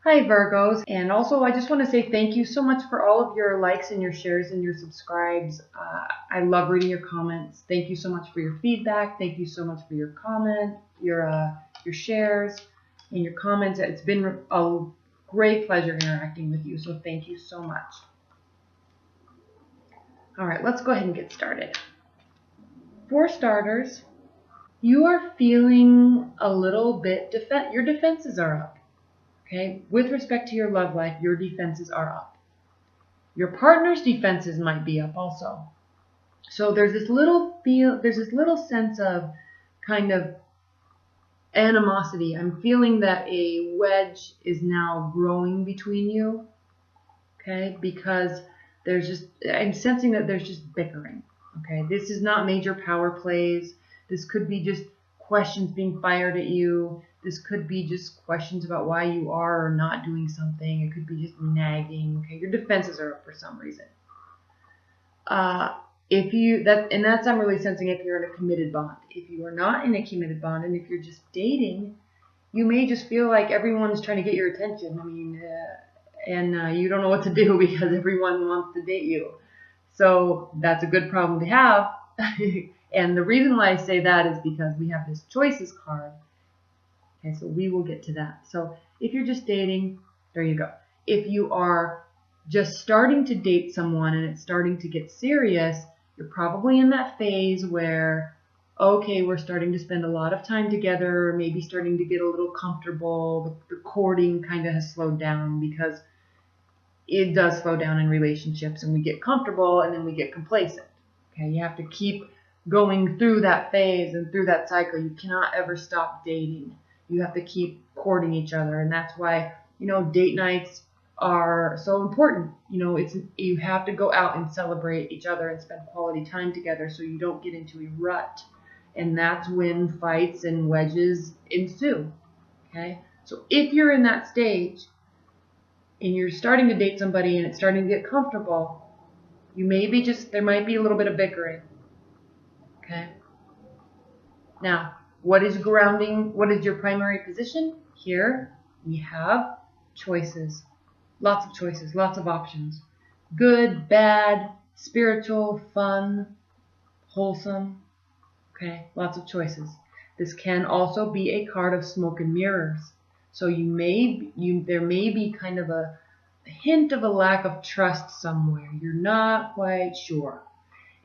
Hi Virgos, and also I just want to say thank you so much for all of your likes and your shares and your subscribes. I love reading your comments. Thank you so much for your feedback. Thank you so much for your comment, your shares, and your comments. It's been a great pleasure interacting with you, so thank you so much. All right, let's go ahead and get started. For starters, you are feeling a little bit your defenses are up. Okay, with respect to your love life, your defenses are up. Your partner's defenses might be up also. So there's this little sense of kind of animosity. I'm feeling that a wedge is now growing between you. Okay, because I'm sensing that there's just bickering. Okay, this is not major power plays. This could be just questions being fired at you. This could be just questions about why you are or not doing something. It could be just nagging. Okay, your defenses are up for some reason. I'm really sensing if you're in a committed bond. If you are not in a committed bond, and if you're just dating, you may just feel like everyone's trying to get your attention. I mean, you don't know what to do because everyone wants to date you. So that's a good problem to have. And the reason why I say that is because we have this choices card. Okay, so we will get to that. So if you're just dating, there you go. If you are just starting to date someone and it's starting to get serious, you're probably in that phase where, okay, we're starting to spend a lot of time together, maybe starting to get a little comfortable. The courting kind of has slowed down because it does slow down in relationships, and we get comfortable and then we get complacent. Okay, you have to keep going through that phase and through that cycle. You cannot ever stop dating. You have to keep courting each other, and that's why, date nights are so important. You have to go out and celebrate each other and spend quality time together so you don't get into a rut, and that's when fights and wedges ensue. Okay, so if you're in that stage and you're starting to date somebody and it's starting to get comfortable, there might be a little bit of bickering. Okay. Now, what is your primary position? Here we have choices. Lots of choices, lots of options. Good, bad, spiritual, fun, wholesome. Okay, lots of choices. This can also be a card of smoke and mirrors. So there may be kind of a hint of a lack of trust somewhere. You're not quite sure.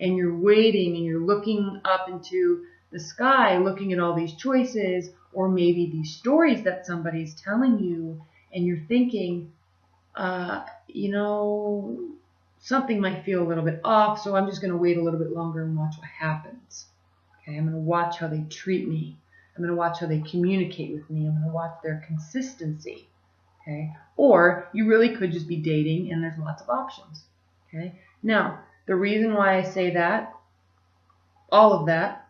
And you're waiting and you're looking up into the sky, looking at all these choices, or maybe these stories that somebody's telling you, and you're thinking, something might feel a little bit off, so I'm just going to wait a little bit longer and watch what happens. Okay, I'm going to watch how they treat me. I'm going to watch how they communicate with me. I'm going to watch their consistency. Okay, or you really could just be dating and there's lots of options. Okay, now the reason why I say that, all of that,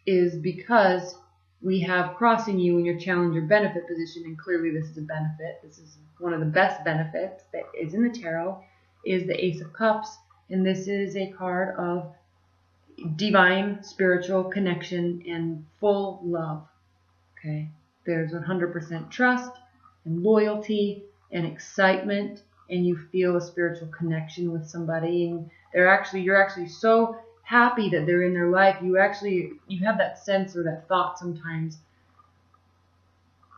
is because we have crossing you in your challenge or benefit position, and clearly this is a benefit. This is one of the best benefits that is in the tarot, is the Ace of Cups, and this is a card of divine spiritual connection and full love. Okay, there's 100% trust and loyalty and excitement, and you feel a spiritual connection with somebody, and you're actually so happy that they're in their life. You have that sense or that thought sometimes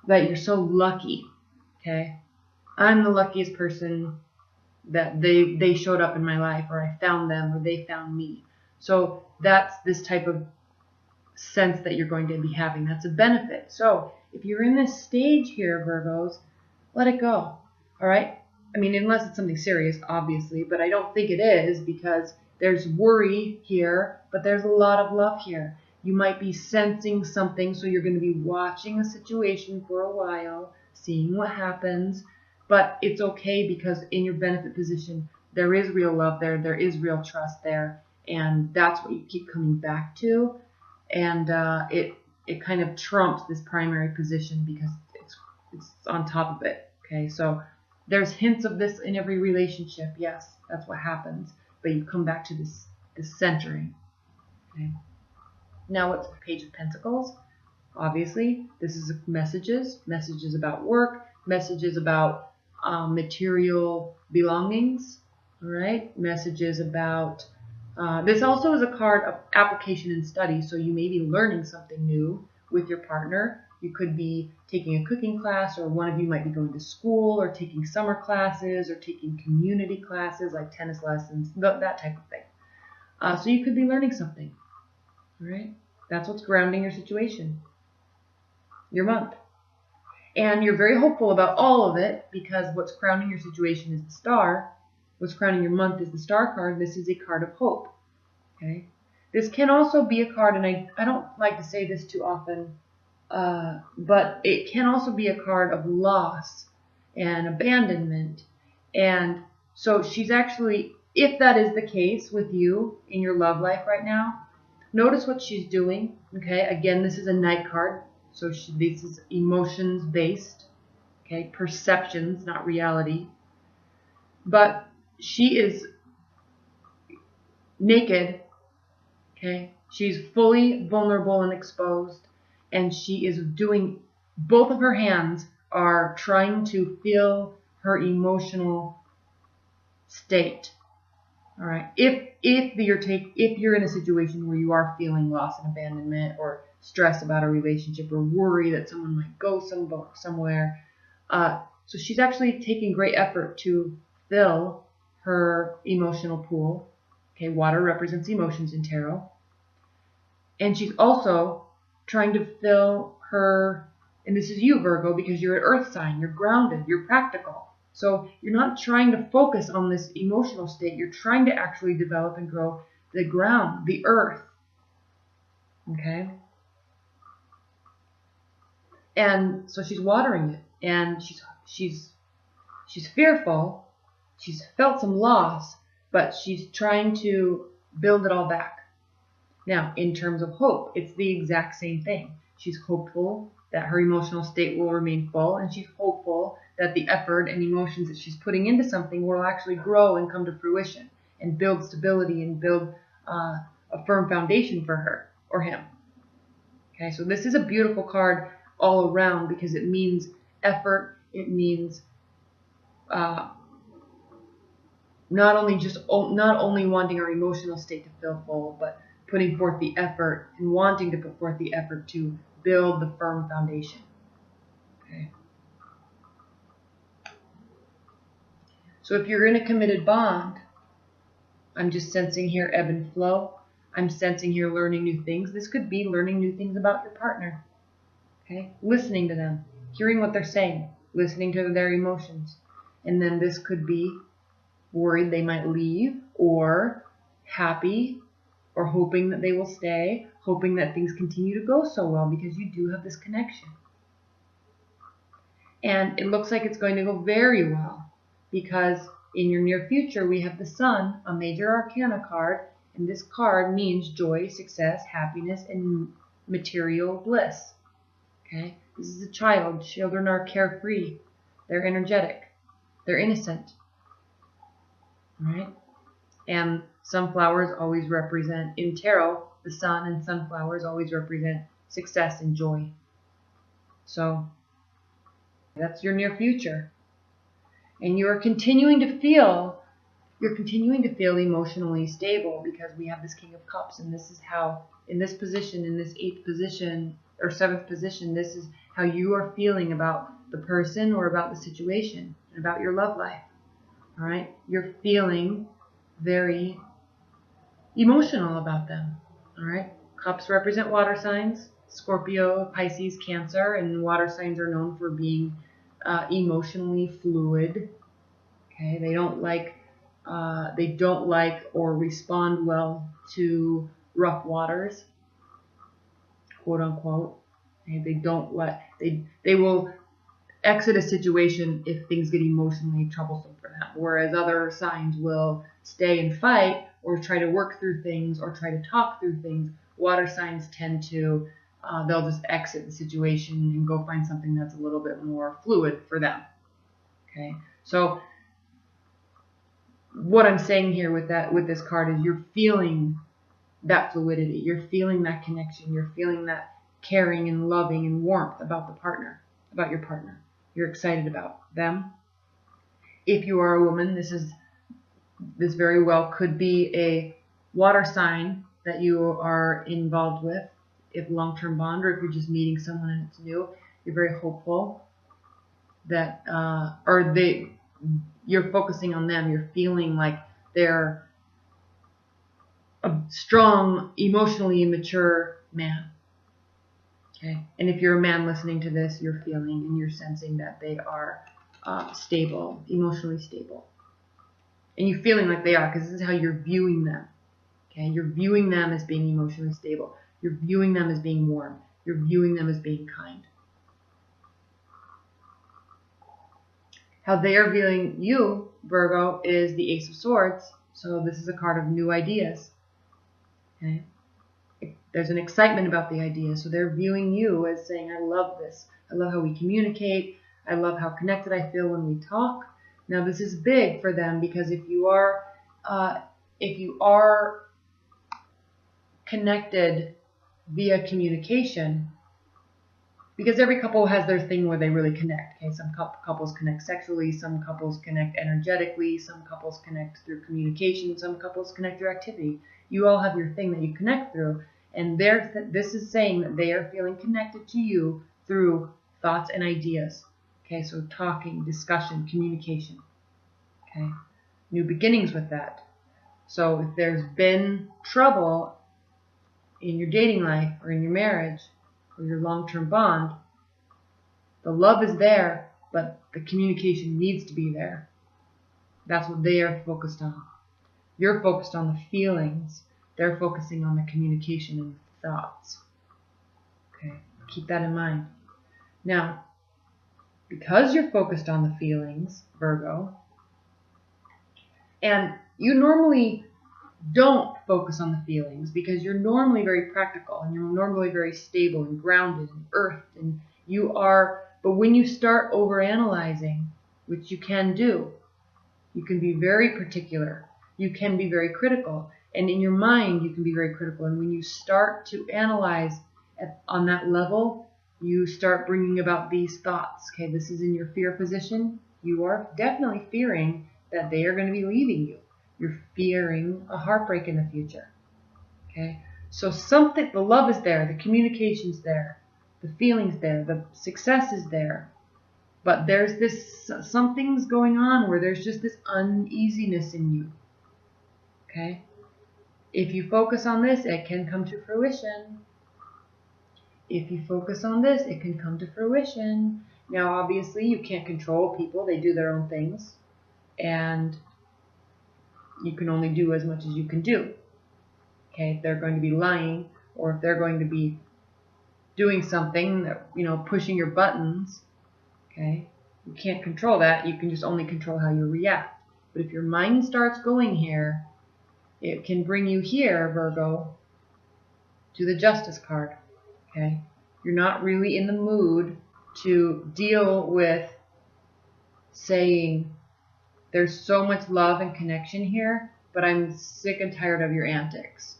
that you're so lucky. Okay, I'm the luckiest person that they showed up in my life, or I found them, or they found me. So that's this type of sense that you're going to be having. That's a benefit. So if you're in this stage here, Virgos, let it go. All right? I mean, unless it's something serious, obviously, but I don't think it is, because there's worry here, but there's a lot of love here. You might be sensing something, so you're going to be watching a situation for a while, seeing what happens, but it's okay, because in your benefit position, there is real love there, there is real trust there, and that's what you keep coming back to, and it kind of trumps this primary position because it's on top of it. Okay, so there's hints of this in every relationship. Yes, that's what happens. But you come back to this centering. Okay. Now what's the Page of Pentacles? Obviously, this is messages about work, messages about material belongings. All right, messages about. This also is a card of application and study, so you may be learning something new with your partner. You could be taking a cooking class, or one of you might be going to school, or taking summer classes, or taking community classes like tennis lessons, that type of thing. So you could be learning something. All right, that's what's grounding your situation, your month. And you're very hopeful about all of it because what's crowning your situation is the star. What's crowning your month is the star card. This is a card of hope. Okay. This can also be a card, and I don't like to say this too often, but it can also be a card of loss and abandonment. And so she's actually, if that is the case with you in your love life right now, notice what she's doing. Okay. Again, this is a Knight card. So this is emotions based, okay, perceptions, not reality. But she is naked, okay? She's fully vulnerable and exposed, and she is doing, both of her hands are trying to feel her emotional state. All right. If you're in a situation where you are feeling loss and abandonment, or stress about a relationship, or worry that someone might go somewhere, so she's actually taking great effort to fill her emotional pool. Okay, water represents emotions in tarot, and she's also trying to fill her. And this is you, Virgo, because you're an earth sign. You're grounded. You're practical. So you're not trying to focus on this emotional state. You're trying to actually develop and grow the ground, the earth. Okay? And so she's watering it. And she's fearful. She's felt some loss, but she's trying to build it all back. Now, in terms of hope, it's the exact same thing. She's hopeful that her emotional state will remain full, and she's hopeful that the effort and emotions that she's putting into something will actually grow and come to fruition and build stability and build a firm foundation for her or him. Okay, so this is a beautiful card all around because it means effort. It means not only wanting our emotional state to feel full, but putting forth the effort and wanting to put forth the effort to build the firm foundation. Okay. So if you're in a committed bond, I'm just sensing here ebb and flow. I'm sensing here learning new things. This could be learning new things about your partner. Okay, listening to them, hearing what they're saying, listening to their emotions. And then this could be worried they might leave, or happy, or hoping that they will stay, hoping that things continue to go so well because you do have this connection. And it looks like it's going to go very well because in your near future we have the Sun, a major arcana card, and this card means joy, success, happiness, and material bliss. Okay? This is a child. Children are carefree. They're energetic. They're innocent. Right? And sunflowers always represent, in tarot, the sun and sunflowers always represent success and joy. So that's your near future. And you're continuing to feel emotionally stable because we have this King of Cups, and this is how, in this position, in this 8th position or 7th position, this is how you are feeling about the person or about the situation and about your love life. All right? You're feeling very emotional about them. All right? Cups represent water signs, Scorpio, Pisces, Cancer, and water signs are known for being emotionally fluid. Okay? They don't like or respond well to rough waters, quote unquote. Okay? They will exit a situation if things get emotionally troublesome for them, whereas other signs will stay and fight or try to work through things or try to talk through things. Water signs tend to they'll just exit the situation and go find something that's a little bit more fluid for them. Okay, so what I'm saying here with this card is you're feeling that fluidity, you're feeling that connection, you're feeling that caring and loving and warmth about your partner. You're excited about them. if you are a woman, this very well could be a water sign that you are involved with, if long-term bond, or if you're just meeting someone and it's new. You're very hopeful that, you're focusing on them. You're feeling like they're a strong, emotionally mature man. Okay, and if you're a man listening to this, you're feeling and you're sensing that they are stable, emotionally stable. And you're feeling like they are, because this is how you're viewing them. Okay, you're viewing them as being emotionally stable. You're viewing them as being warm. You're viewing them as being kind. How they are viewing you, Virgo, is the Ace of Swords. So this is a card of new ideas. Okay, there's an excitement about the idea. So they're viewing you as saying, I love this. I love how we communicate. I love how connected I feel when we talk. Now this is big for them, because if you are connected via communication, because every couple has their thing where they really connect. Okay, some couples connect sexually, some couples connect energetically, some couples connect through communication, some couples connect through activity. You all have your thing that you connect through, and this is saying that they are feeling connected to you through thoughts and ideas. Okay, so talking, discussion, communication. Okay, new beginnings with that. So if there's been trouble in your dating life or in your marriage or your long-term bond, the love is there, but the communication needs to be there. That's what they are focused on. You're focused on the feelings. They're focusing on the communication and the thoughts. Okay, keep that in mind. Now, because you're focused on the feelings, Virgo, and you normally don't focus on the feelings because you're normally very practical and you're normally very stable and grounded and earthed, and you are, but when you start overanalyzing, which you can do, you can be very particular, you can be very critical, and in your mind you can be very critical, and when you start to analyze on that level, you start bringing about these thoughts. Okay, this is in your fear position. You are definitely fearing that they are going to be leaving you. You're fearing a heartbreak in the future. Okay, so the love is there, the communication's there, the feeling's there, the success is there, but there's something's going on where there's just this uneasiness in you. Okay, if you focus on this, it can come to fruition. If you focus on this, it can come to fruition. Now, obviously, you can't control people. They do their own things. And you can only do as much as you can do. Okay, if they're going to be lying, or if they're going to be doing something that, pushing your buttons, okay, you can't control that. You can just only control how you react. But if your mind starts going here, it can bring you here, Virgo, to the Justice card. Okay, you're not really in the mood to deal with saying, there's so much love and connection here, but I'm sick and tired of your antics,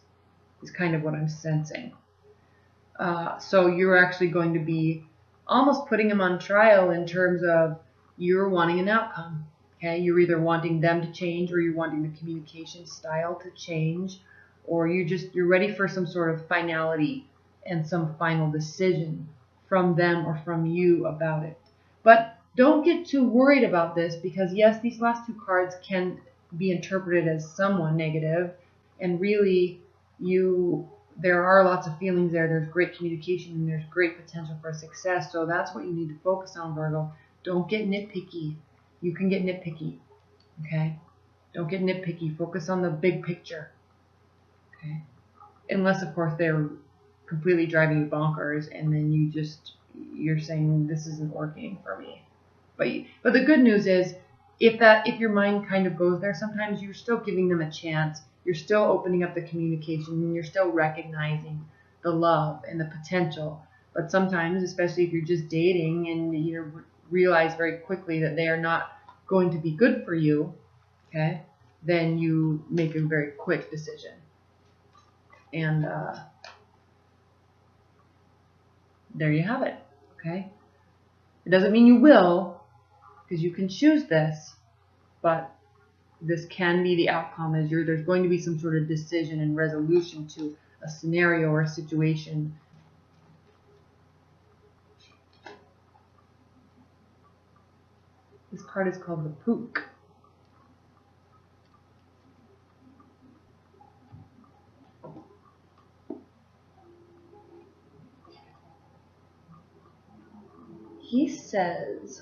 is kind of what I'm sensing. So you're actually going to be almost putting them on trial in terms of you're wanting an outcome. Okay, you're either wanting them to change, or you're wanting the communication style to change, or you're ready for some sort of finality and some final decision from them or from you about it. But don't get too worried about this, because yes, these last two cards can be interpreted as somewhat negative, and really there are lots of feelings there. There's great communication and there's great potential for success. So that's what you need to focus on, Virgo. Don't get nitpicky. You can get nitpicky. Okay? Don't get nitpicky. Focus on the big picture. Okay? Unless, of course, they're completely driving you bonkers, and then you're saying this isn't working for me. But the good news is, if your mind kind of goes there, sometimes you're still giving them a chance. You're still opening up the communication, and you're still recognizing the love and the potential. But sometimes, especially if you're just dating and you realize very quickly that they are not going to be good for you, okay, then you make a very quick decision. And there you have it. Okay, it doesn't mean you will, because you can choose this, but this can be the outcome, as there's going to be some sort of decision and resolution to a scenario or a situation. This card is called the Pook. He says,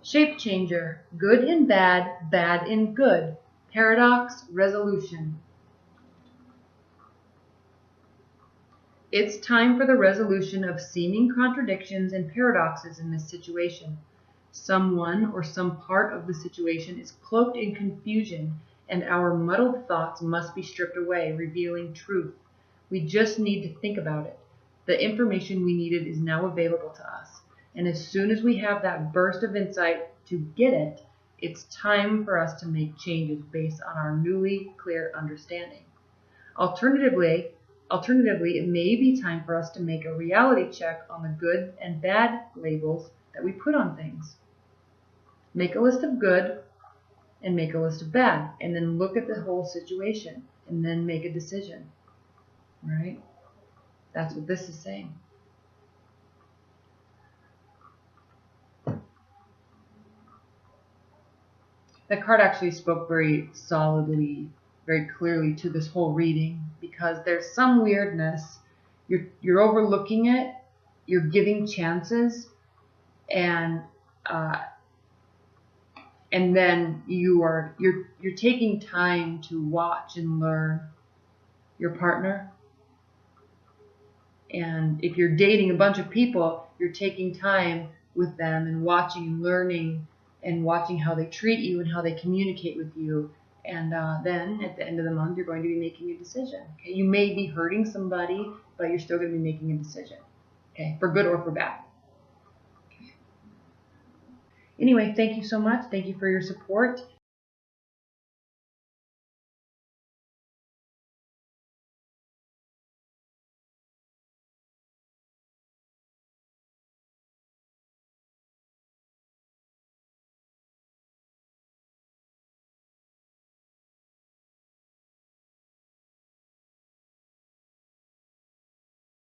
shape changer, good in bad, bad in good, paradox, resolution. It's time for the resolution of seeming contradictions and paradoxes in this situation. Someone or some part of the situation is cloaked in confusion, and our muddled thoughts must be stripped away, revealing truth. We just need to think about it. The information we needed is now available to us, and as soon as we have that burst of insight to get it, it's time for us to make changes based on our newly clear understanding. Alternatively, it may be time for us to make a reality check on the good and bad labels that we put on things. Make a list of good and make a list of bad, and then look at the whole situation and then make a decision. Right? That's what this is saying. That card actually spoke very solidly, very clearly to this whole reading, because there's some weirdness. You're overlooking it, you're giving chances, and then you're taking time to watch and learn your partner. And if you're dating a bunch of people, you're taking time with them and watching and learning and watching how they treat you and how they communicate with you. And then at the end of the month, you're going to be making a decision. Okay? You may be hurting somebody, but you're still going to be making a decision. Okay? For good or for bad. Okay. Anyway, thank you so much. Thank you for your support.